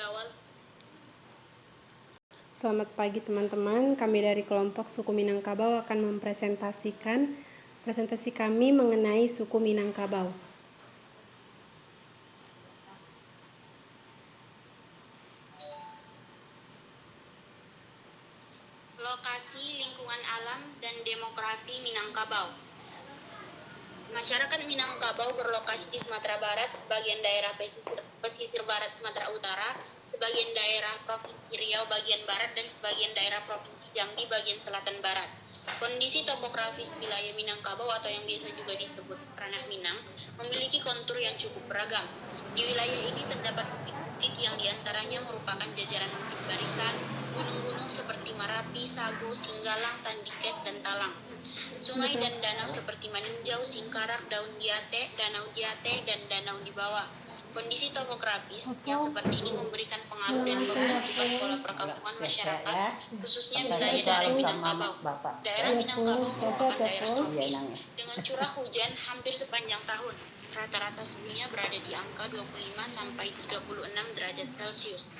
awal. Selamat pagi teman-teman, kami dari kelompok suku Minangkabau akan mempresentasikan presentasi kami mengenai suku Minangkabau. Lokasi, lingkungan alam, dan demografi Minangkabau. Masyarakat Minangkabau berlokasi di Sumatera Barat, sebagian daerah pesisir barat Sumatera Utara, sebagian daerah Provinsi Riau bagian barat, dan sebagian daerah Provinsi Jambi bagian selatan barat. Kondisi topografis wilayah Minangkabau atau yang biasa juga disebut Ranah Minang memiliki kontur yang cukup beragam. Di wilayah ini terdapat bukit-bukit yang diantaranya merupakan jajaran bukit barisan, gunung-gunung seperti Marapi, Sago, Singgalang, Tandiket, dan Talang. Sungai dan danau seperti Maninjau, Singkarak, Danau Diate, dan Danau di bawah. Kondisi topografis yang seperti ini memberikan pengaruh dan membentukkan pola perkampungan masyarakat, khususnya wilayah daerah Minangkabau. Daerah Minangkabau merupakan daerah tropis dengan curah hujan hampir sepanjang tahun. Rata-rata suhunya berada di angka 25 sampai 36 derajat Celcius.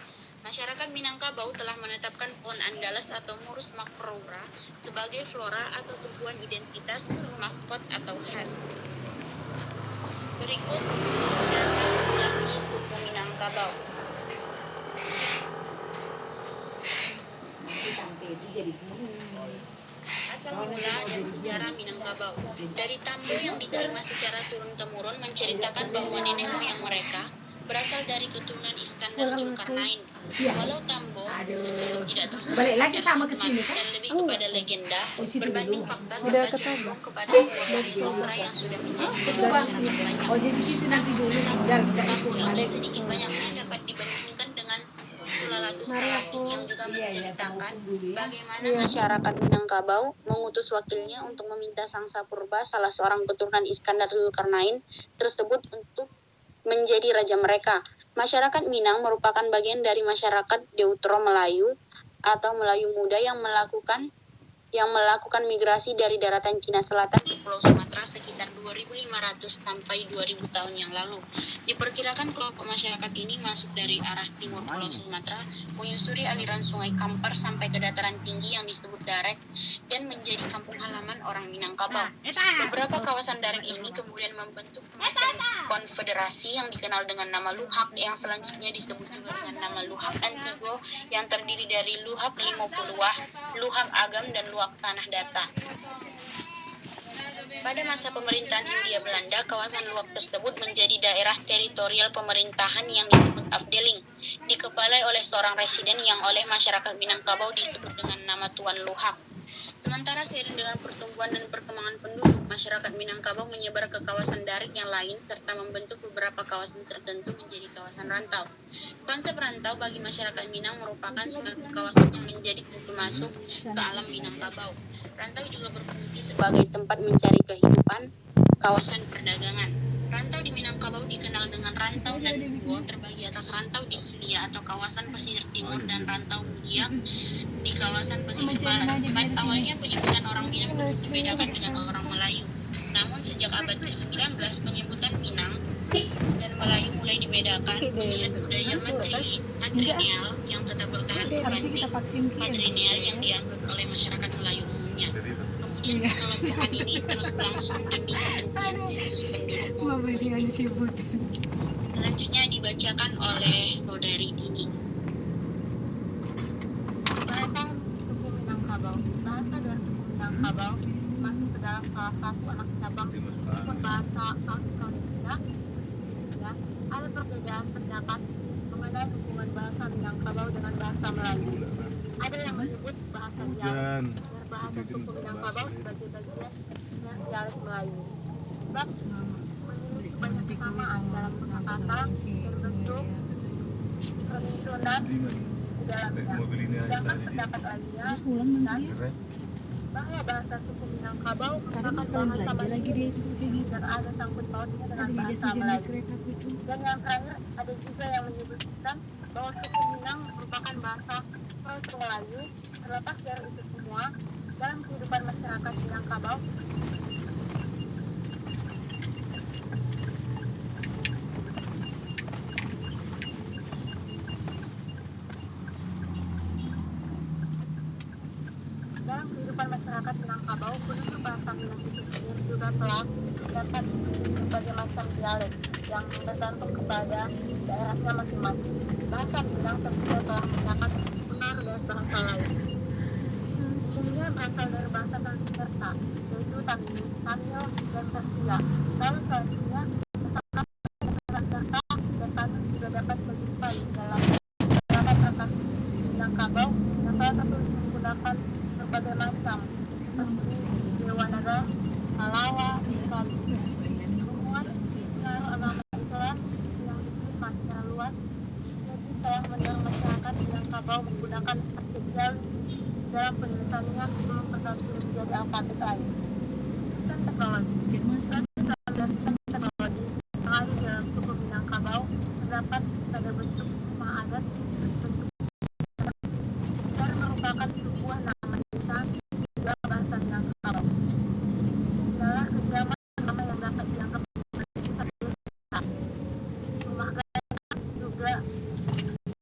Masyarakat Minangkabau telah menetapkan pohon andalas atau Murus macroura sebagai flora atau tumbuhan identitas, maskot atau khas. Berikut data populasi suku Minangkabau. Asal mula dan sejarah Minangkabau. Dari Tambo yang diterima secara turun-temurun menceritakan bahwa nenek moyang mereka berasal dari keturunan Iskandar Zulkarnain. Walau Tambo tersebut tidak tersebut secara sistematis dan lebih kepada legenda, berbanding fakta serta cenderung kepada sebuah karya sastra yang sudah menjadi masyarakat banyak. Tambo ini sedikit banyaknya dapat dibandingkan dengan Tulalatus Salatik yang juga menceritakan bagaimana masyarakat Minangkabau mengutus wakilnya untuk meminta Sangsa Purba, salah seorang keturunan Iskandar Zulkarnain tersebut, untuk menjadi raja mereka. Masyarakat Minang merupakan bagian dari masyarakat Deutero Melayu atau Melayu Muda yang melakukan migrasi dari daratan Cina Selatan ke Pulau Sumatera sekitar 2.500 sampai 2.000 tahun yang lalu. Diperkirakan kelompok masyarakat ini masuk dari arah timur Pulau Sumatera, menyusuri aliran sungai Kampar sampai ke dataran tinggi yang disebut Darek dan menjadi kampung halaman orang Minangkabau. Beberapa kawasan Darek ini kemudian membentuk semacam konfederasi yang dikenal dengan nama Luhak, yang selanjutnya disebut juga dengan nama Luhak Antigo, yang terdiri dari Luhak Limo Puluah, Luhak Agam, dan Luhak Tanah Data. Pada masa pemerintahan Hindia Belanda, kawasan Luhak tersebut menjadi daerah teritorial pemerintahan yang disebut Afdeling, dikepalai oleh seorang residen yang oleh masyarakat Minangkabau disebut dengan nama Tuan Luhak. Sementara seiring dengan pertumbuhan dan perkembangan penduduk, masyarakat Minangkabau menyebar ke kawasan Darek yang lain serta membentuk beberapa kawasan tertentu menjadi kawasan rantau. Konsep rantau bagi masyarakat Minang merupakan suatu kawasan yang menjadi pintu masuk ke alam Minangkabau. Rantau juga berfungsi sebagai tempat mencari kehidupan, kawasan perdagangan. Rantau di Minangkabau dikenal dengan Rantau dan Buo, terbagi atas Rantau di Hilia atau kawasan pesisir timur dan Rantau Mugiak di kawasan pesisir barat. Pada awalnya penyebutan orang Minang dibedakan dengan orang Melayu. Namun sejak abad ke-19 penyebutan Minang dan Melayu mulai dibedakan melihat budaya matrilineal yang tetap bertahan berbanding patrilineal yang dianggap oleh masyarakat Melayu umumnya. Kemudian pengelompokan ini terus berlangsung demi kepentingan sensus penduduk maupun politik. Selanjutnya dibacakan oleh Saudari Dini. Bahasa suku Minangkabau. Bahasa dari suku Minangkabau masuk ke dalam salah satu anak cabang meskipun bahasa Kaunis-Kaunisnya. Ada perbedaan pendapat mengenai hubungan bahasa Minangkabau dengan bahasa Melayu. Ada yang menyebut bahasa dialek dan bahasa suku Minangkabau sebagai bagian dari dialek Melayu. Sebab memiliki banyak kesamaan dalam kosakata dan bentuk penyusunan di dalamnya. Sedangkan pendapat lainnya bahwa bahasa suku Minangkabau merupakan bahasa Melayu dan ada sangkut pautnya dengan bahasa Melayu. Dan yang terakhir, ada juga yang menyebutkan bahwa suku Minang merupakan bahasa Proto Melayu. Terlepas dari itu semua, dalam kehidupan masyarakat Minangkabau, bahasa Minang itu sendiri juga telah dapat berbagai macam dialek yang bergantung kepada daerahnya masing-masing. Bahasa Minang tentunya telah mendapat pengaruh dari bahasa lain. Sehingga berasal dari bahasa Sanskerta, yaitu Tamil, dan Persia. Lalu selanjutnya, bahasa Sanskerta dan Tamil juga dapat berjumpai dalam beberapa kata Minangkabau yang salah satu menggunakan berbagai macam seperti Dewanagari, Malawa, dan hubungan pengaruh agama Islam yang diterima secara luas. Jadi saya mendorong masyarakat Minangkabau menggunakan artikel dalam penulisannya sebelum berganti menjadi alfabet lain. Sistem teknologi. Sistem teknologi yang ada dalam suku Minangkabau terdapat pada bentuk rumah adat bentuk dan merupakan sebuah nama desa dalam bahasa Minangkabau. Adalah kediaman nama yang dapat dianggap sebagai desa. Rumah adat juga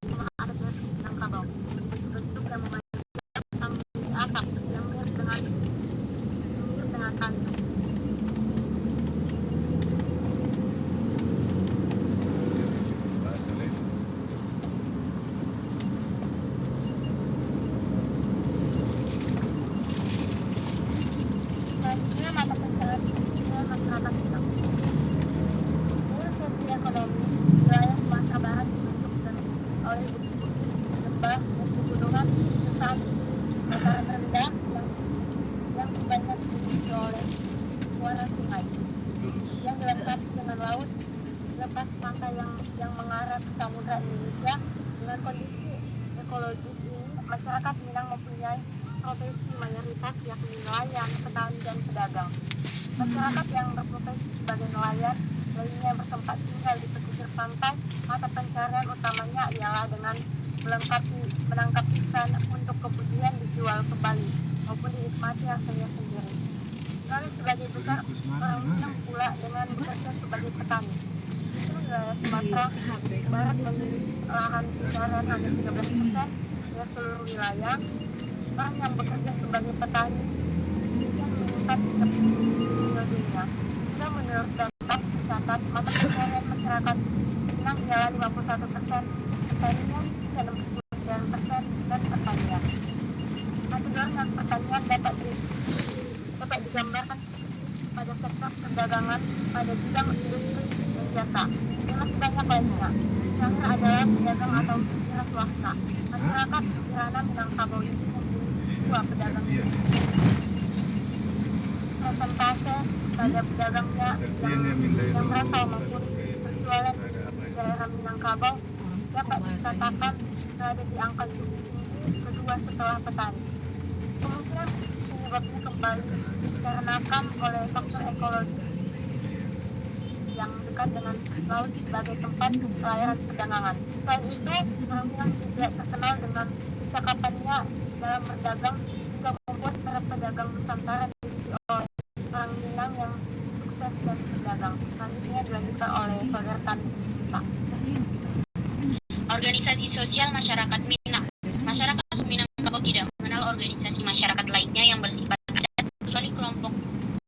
rumah adat dari suku Minangkabau. Bentuk yang atap yang mirip dengan kantung. Selanjutnya mata pencaharian masyarakat Minang. Menurut segi ekonomi, wilayah Sumatera Barat dibentuk oleh bukit-bukit, lembah, dan pegunungan serta dataran rendah yang banyak diisi oleh muara sungai yang dilengkapi dengan laut lepas pantai yang mengarah ke Samudra Indonesia. Dengan kondisi ekologis ini, masyarakat Minang mempunyai profesi mayoritas yakni nelayan, petani, dan pedagang. Masyarakat yang berprofesi sebagai nelayan lainnya bertempat tinggal di pesisir pantai. Mata pencarian utamanya ialah dengan menangkap ikan untuk kemudian dijual kembali maupun dinikmati hasilnya sendiri. Lalu sebagai besar orang Minang pula dengan bekerja sebagai petani. Itu wilayah Sumatera Barat memiliki lahan pencarian hanya 13% dari seluruh wilayah. Orang yang bekerja sebagai petani kemudian meningkat periodenya. Jika menurut data tercatat, mata pencarian masyarakat Minang ialah 51% pertanian, 69% dan pertanian. Kategori non pertanian dapat digambarkan pada sektor perdagangan, pada bidang industri dan jasa. Dan masih banyak lainnya. Misalnya adalah pedagang atau wira swasta. Masyarakat Kirana Minangkabau ini memiliki dua pedagang persentase pada pedagangnya yang berasal maupun berjualan di daerah Minangkabau dapat dikatakan berada di angka cukup tinggi kedua setelah petani. Kemungkinan penyebabnya kembali dikarenakan oleh faktor ekologi yang dekat dengan laut sebagai tempat pelayaran perdagangan. Selain itu, orang Minang juga terkenal dengan kecakapannya dalam berdagang hingga membuat para pedagang Nusantara diisi oleh orang Minang yang sukses dan berdagang. Selanjutnya dilanjutkan oleh Saudara Tani. Organisasi sosial masyarakat Minang. Masyarakat Minangkabau tidak mengenal organisasi masyarakat lainnya yang bersifat adat kecuali kelompok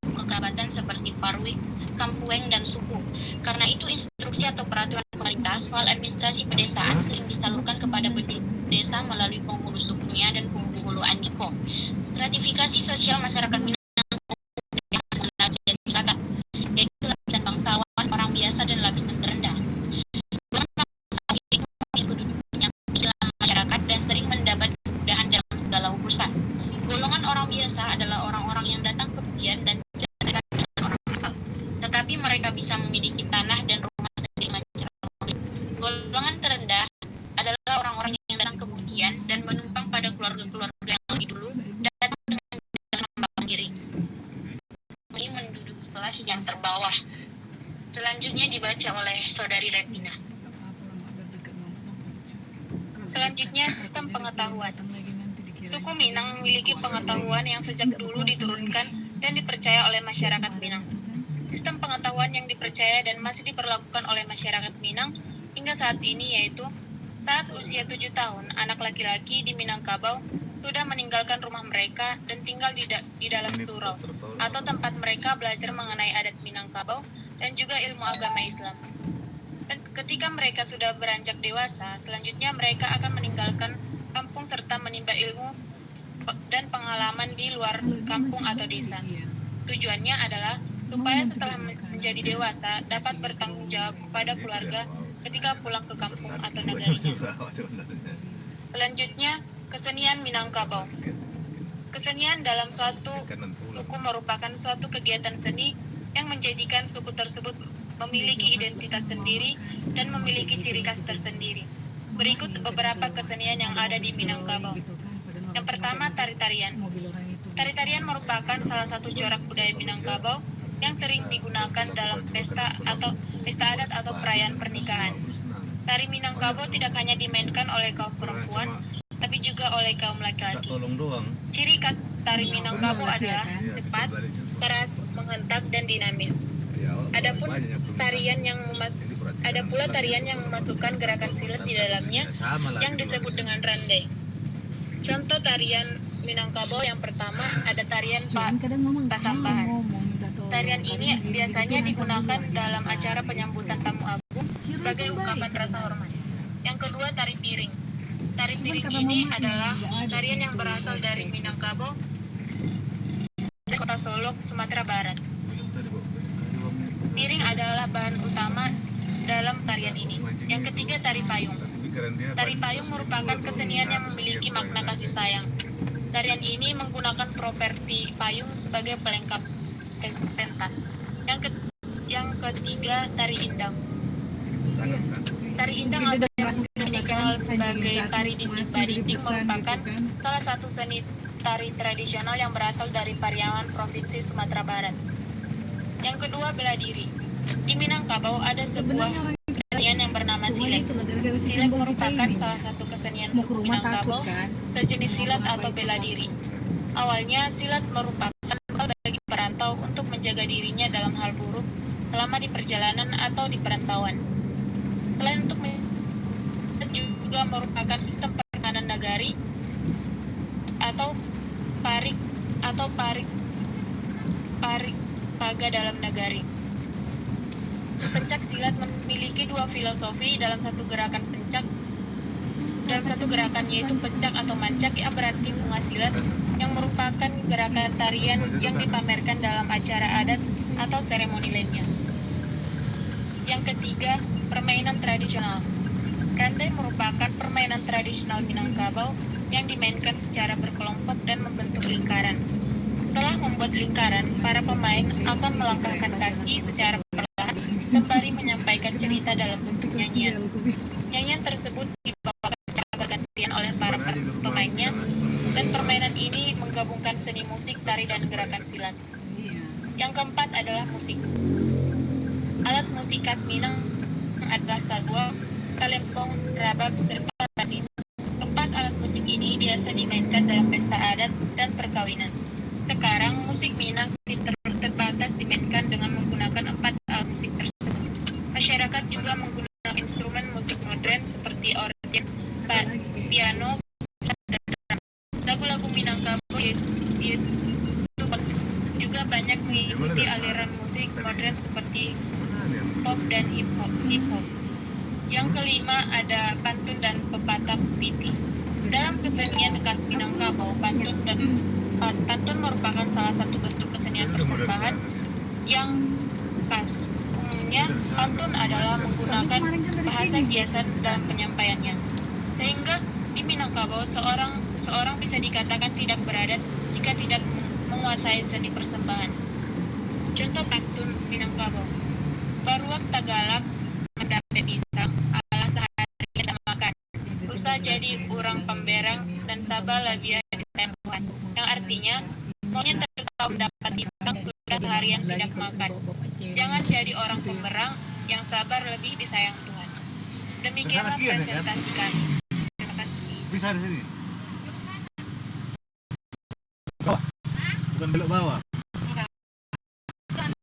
kekerabatan seperti Parwi, Kampueng, dan suku. Karena itu instruksi atau peraturan pemerintah soal administrasi pedesaan sering disalurkan kepada penduduk desa melalui penghulu sukunya dan penghulu andiko. Stratifikasi sosial masyarakat Minang kata, yaitu lapisan bangsawan, orang biasa, dan lapisan terendah. Sering mendapat kemudahan dalam segala urusan. Golongan orang biasa adalah orang-orang yang datang kemudian dan tidak dekat dengan orang asal, tetapi mereka bisa memiliki tanah dan rumah sendiri dengan cara memilih. Golongan terendah adalah orang-orang yang datang kemudian dan menumpang pada keluarga-keluarga yang lebih dulu datang dengan jalan membangun diri. Ini menduduki kelas yang terbawah. Selanjutnya dibaca oleh Saudari Repina. Selanjutnya, sistem pengetahuan. Suku Minang memiliki pengetahuan yang sejak dulu diturunkan dan dipercaya oleh masyarakat Minang. Sistem pengetahuan yang dipercaya dan masih diperlakukan oleh masyarakat Minang hingga saat ini yaitu saat usia 7 tahun, anak laki-laki di Minangkabau sudah meninggalkan rumah mereka dan tinggal di dalam surau atau tempat mereka belajar mengenai adat Minangkabau dan juga ilmu agama Islam. Dan ketika mereka sudah beranjak dewasa, selanjutnya mereka akan meninggalkan kampung serta menimba ilmu dan pengalaman di luar kampung atau desa. Tujuannya adalah supaya setelah menjadi dewasa dapat bertanggung jawab kepada keluarga ketika pulang ke kampung atau negarinya. Selanjutnya, kesenian Minangkabau. Kesenian dalam suatu suku merupakan suatu kegiatan seni yang menjadikan suku tersebut memiliki identitas sendiri dan memiliki ciri khas tersendiri. Berikut beberapa kesenian yang ada di Minangkabau. Yang pertama, tari-tarian. Tari-tarian merupakan salah satu corak budaya Minangkabau yang sering digunakan dalam pesta adat atau perayaan pernikahan. Tari Minangkabau tidak hanya dimainkan oleh kaum perempuan, tapi juga oleh kaum laki-laki. Ciri khas tari Minangkabau adalah cepat, keras, menghentak, dan dinamis. Ada pula tarian yang memasukkan gerakan silat di dalamnya yang disebut dengan randai. Contoh tarian Minangkabau yang pertama ada tarian Pasambahan. Tarian ini biasanya digunakan dalam acara penyambutan tamu agung sebagai ungkapan rasa hormat. Yang kedua, tari piring. Tari piring ini adalah tarian yang berasal dari Minangkabau dan kota Solok, Sumatera Barat. Piring adalah bahan utama dalam tarian ini. Yang ketiga, tari payung. Tari payung merupakan kesenian yang memiliki makna kasih sayang. Tarian ini menggunakan properti payung sebagai pelengkap pentas. Yang ketiga, tari indang. Tari indang atau yang dikenal sebagai tari dinding-badinding merupakan salah satu seni tari tradisional yang berasal dari Pariaman, Provinsi Sumatera Barat. Yang kedua, bela diri. Di Minangkabau ada sebuah kesenian yang bernama silat. Silat merupakan salah satu kesenian suku Minangkabau, sejenis silat atau bela diri. Awalnya, silat merupakan bekal bagi perantau untuk menjaga dirinya dalam hal buruk selama di perjalanan atau di perantauan. Selain untuk juga merupakan sistem pertahanan nagari atau parik paga dalam nagari. Pencak silat memiliki dua filosofi dalam satu gerakan yaitu pencak atau mancak yang berarti bunga silat yang merupakan gerakan tarian yang dipamerkan dalam acara adat atau seremoni lainnya. Yang ketiga, permainan tradisional. Randai merupakan permainan tradisional Minangkabau yang dimainkan secara berkelompok dan membentuk lingkaran. Setelah membuat lingkaran, para pemain akan melangkahkan kaki secara perlahan sembari menyampaikan cerita dalam bentuk nyanyian. Nyanyian tersebut dibawakan secara bergantian oleh para pemainnya, dan permainan ini menggabungkan seni musik, tari, dan gerakan silat. Yang keempat adalah musik. Alat musik khas Minang adalah talua, talempong, rabab, serta basi. Keempat alat musik ini biasa dimainkan dalam pesta adat dan perkawinan. Sekarang musik Minang terbatas dimainkan dengan menggunakan 4 alat musik tersebut. Masyarakat juga menggunakan instrumen musik modern seperti organ, piano, dan drum. Lagu-lagu Minangkabau juga banyak mengikuti aliran musik modern seperti pop dan hip hop. Yang kelima ada pantun dan pepatah piti. Dalam kesenian khas Minangkabau, pantun merupakan salah satu bentuk kesenian persembahan yang khas. Umumnya, pantun adalah menggunakan bahasa kiasan dalam penyampaiannya. Sehingga di Minangkabau, seseorang bisa dikatakan tidak beradat jika tidak menguasai seni persembahan. Contoh pantun Minangkabau. Baruak Tagalak mendapat pisang, ala sehari tidak makan. Usah jadi orang pemberang dan sabar labia disayang Tuhan. Yang artinya, maunya tertawa mendapat pisang sudah seharian tidak makan. Jangan jadi orang pemberang, yang sabar lebih disayang Tuhan. Demikianlah presentasi kami. Terima kasih. Bisa di sini. Bawah. Bukan belok bawah.